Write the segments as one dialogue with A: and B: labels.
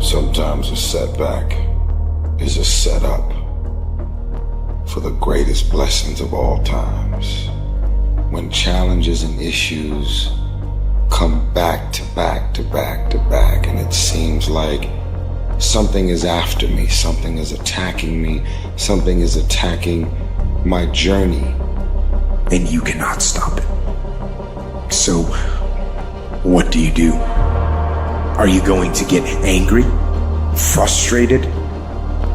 A: Sometimes a setback is a setup for the greatest blessings of all times. When challenges and issues come back to back to back to back, and it seems like something is after me, something is attacking me, something is attacking my journey.
B: And you cannot stop it. So, what do? Are you going to get angry? Frustrated?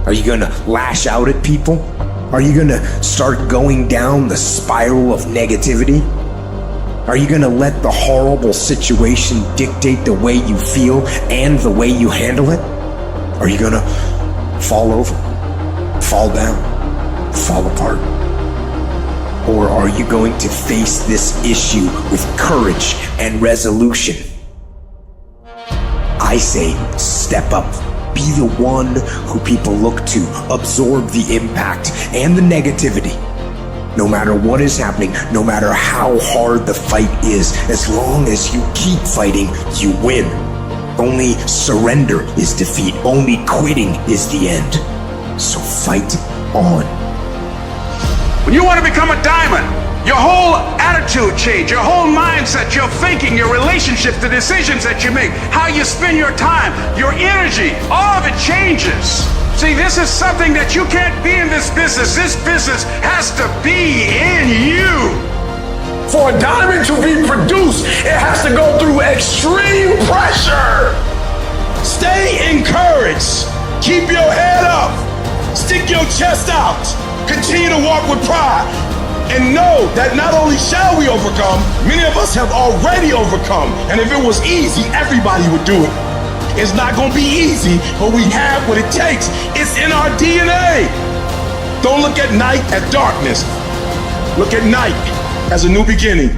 B: Are you going to lash out at people? Are you going to start going down the spiral of negativity? Are you going to let the horrible situation dictate the way you feel and the way you handle it? Are you going to fall over, fall down, fall apart? Or are you going to face this issue with courage and resolution? I say step up. Be the one who people look to. Absorb the impact and the negativity. No matter what is happening, no matter how hard the fight is, as long as you keep fighting, you win. Only surrender is defeat. Only quitting is the end. So fight on.
C: When you want to become a diamond, your whole attitude change, your whole mindset, your thinking, your relationships, the decisions that you make, how you spend your time, your energy, all of it changes. See, this is something that you can't be in this business. This business has to be in you.
D: For a diamond to be produced, it has to go through extreme pressure. Stay encouraged. Keep your head up. Stick your chest out. Continue to walk with pride. And know that not only shall we overcome, many of us have already overcome. And if it was easy, everybody would do it. It's not going to be easy, but we have what it takes. It's in our DNA. Don't look at night as darkness. Look at night as a new beginning.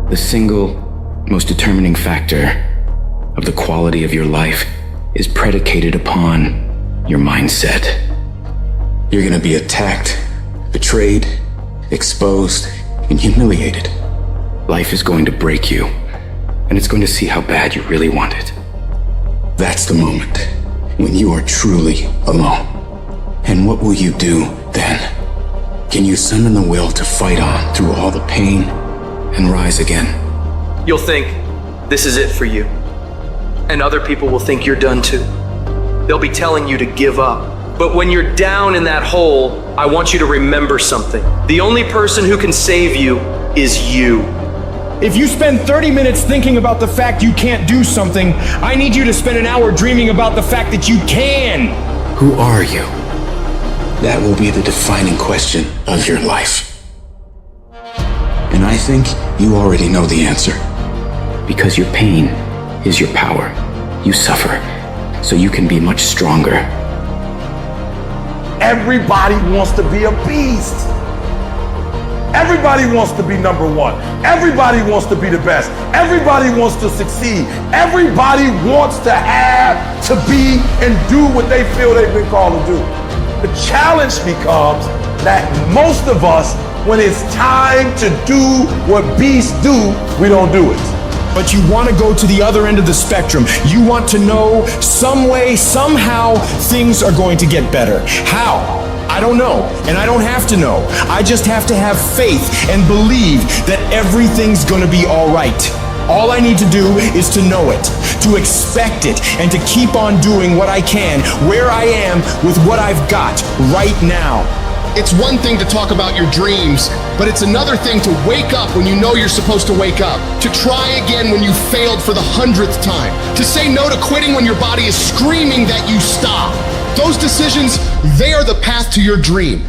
E: The single most determining factor of the quality of your life is predicated upon your mindset. You're gonna be attacked, betrayed, exposed, and humiliated. Life is going to break you, and it's going to see how bad you really want it. That's the moment when you are truly alone. And what will you do then? Can you summon the will to fight on through all the pain and rise again?
F: You'll think this is it for you, and other people will think you're done too. They'll be telling you to give up. But when you're down in that hole, I want you to remember something. The only person who can save you is you.
G: If you spend 30 minutes thinking about the fact you can't do something, I need you to spend an hour dreaming about the fact that you can.
E: Who are you? That will be the defining question of your life. And I think you already know the answer. Because your pain is your power. You suffer, so you can be much stronger.
D: Everybody wants to be a beast. Everybody wants to be number one. Everybody wants to be the best. Everybody wants to succeed. Everybody wants to have, to be, and do what they feel they've been called to do. The challenge becomes that most of us, when it's time to do what beasts do, we don't do it.
G: But you want to go to the other end of the spectrum. You want to know some way, somehow, things are going to get better. How? I don't know, and I don't have to know. I just have to have faith and believe that everything's gonna be all right. All I need to do is to know it, to expect it, and to keep on doing what I can, where I am, with what I've got right now.
H: It's one thing to talk about your dreams, but it's another thing to wake up when you know you're supposed to wake up, to try again when you failed for the 100th time, to say no to quitting when your body is screaming that you stop. Those decisions, they are the path to your dream.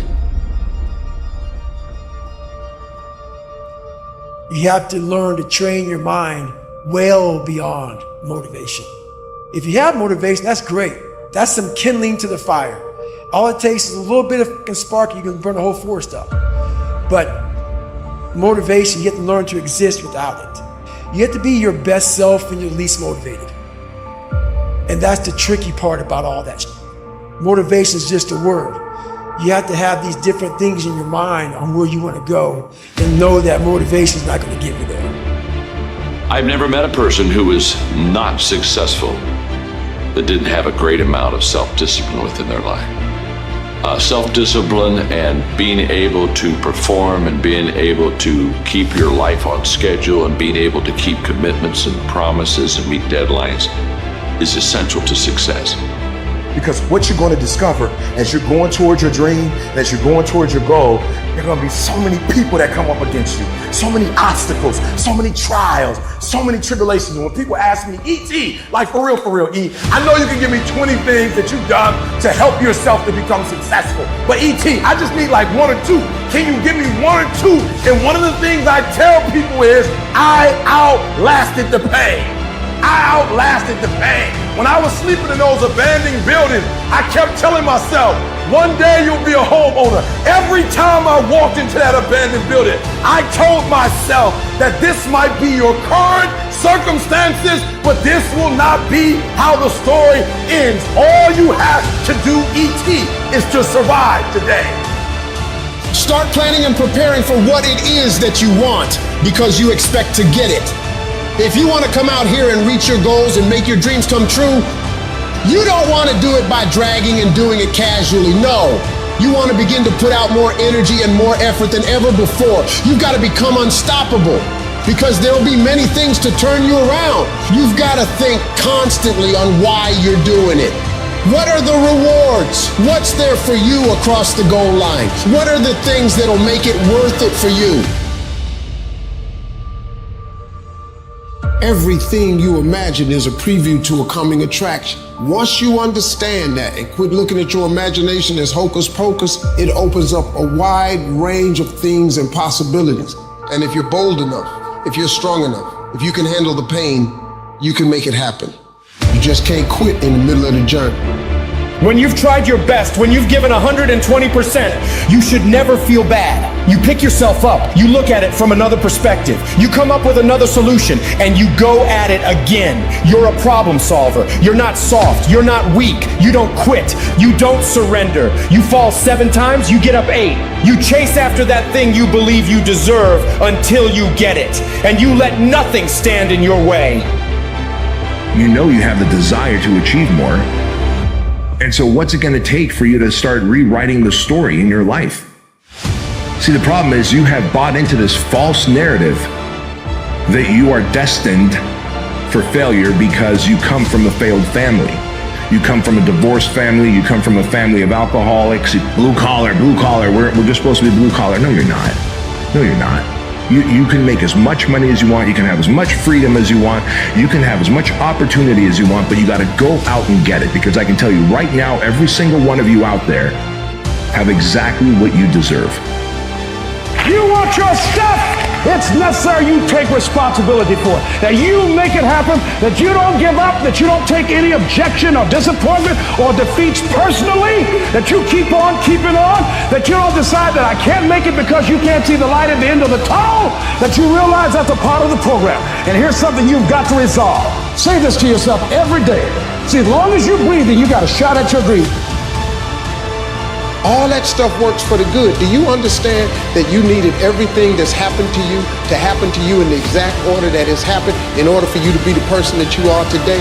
I: You have to learn to train your mind well beyond motivation. If you have motivation, that's great. That's some kindling to the fire. All it takes is a little bit of spark, you can burn the whole forest up. But motivation, you have to learn to exist without it. You have to be your best self when you're least motivated. And that's the tricky part about all that. Motivation is just a word. You have to have these different things in your mind on where you want to go and know that motivation is not going to get you there.
J: I've never met a person who was not successful that didn't have a great amount of self-discipline within their life. Self-discipline and being able to perform and being able to keep your life on schedule and being able to keep commitments and promises and meet deadlines is essential to success.
B: Because what you're going to discover as you're going towards your dream, as you're going towards your goal, there are going to be so many people that come up against you, so many obstacles, so many trials, so many tribulations. And when people ask me, E.T., like for real, E, I know you can give me 20 things that you've done to help yourself to become successful. But E.T., I just need like one or two. Can you give me one or two? And one of the things I tell people is, I outlasted the pain. I outlasted the pain. When I was sleeping in those abandoned buildings, I kept telling myself, one day you'll be a homeowner. Every time I walked into that abandoned building, I told myself that this might be your current circumstances, but this will not be how the story ends. All you have to do, E.T., is to survive today.
H: Start planning and preparing for what it is that you want, because you expect to get it. If you want to come out here and reach your goals and make your dreams come true, you don't want to do it by dragging and doing it casually. No, you want to begin to put out more energy and more effort than ever before. You've got to become unstoppable, because there'll be many things to turn you around. You've got to think constantly on why you're doing it. What are the rewards? What's there for you across the goal line? What are the things that'll make it worth it for you? Everything you imagine is a preview to a coming attraction. Once you understand that and quit looking at your imagination as hocus pocus, it opens up a wide range of things and possibilities. And if you're bold enough, if you're strong enough, if you can handle the pain, you can make it happen. You just can't quit in the middle of the journey.
G: When you've tried your best, when you've given 120%, you should never feel bad. You pick yourself up, you look at it from another perspective, you come up with another solution, and you go at it again. You're a problem solver. You're not soft. You're not weak. You don't quit. You don't surrender. You fall 7 times, you get up 8. You chase after that thing you believe you deserve until you get it, and you let nothing stand in your way.
B: You know you have the desire to achieve more. And so what's it going to take for you to start rewriting the story in your life? See, the problem is you have bought into this false narrative that you are destined for failure because you come from a failed family. You come from a divorced family. You come from a family of alcoholics. Blue collar. We're just supposed to be blue collar. No, you're not. No, you're not. You can make as much money as you want. You can have as much freedom as you want. You can have as much opportunity as you want, but you got to go out and get it, because I can tell you right now, every single one of you out there have exactly what you deserve.
D: You want your stuff? It's necessary you take responsibility for it. That you make it happen, that you don't give up, that you don't take any objection or disappointment or defeats personally, that you keep on keeping on, that you don't decide that I can't make it because you can't see the light at the end of the tunnel, that you realize that's a part of the program. And here's something you've got to resolve. Say this to yourself every day. See, as long as you're breathing, you got a shot at your dream.
B: All that stuff works for the good. Do you understand that you needed everything that's happened to you to happen to you in the exact order that has happened in order for you to be the person that you are today?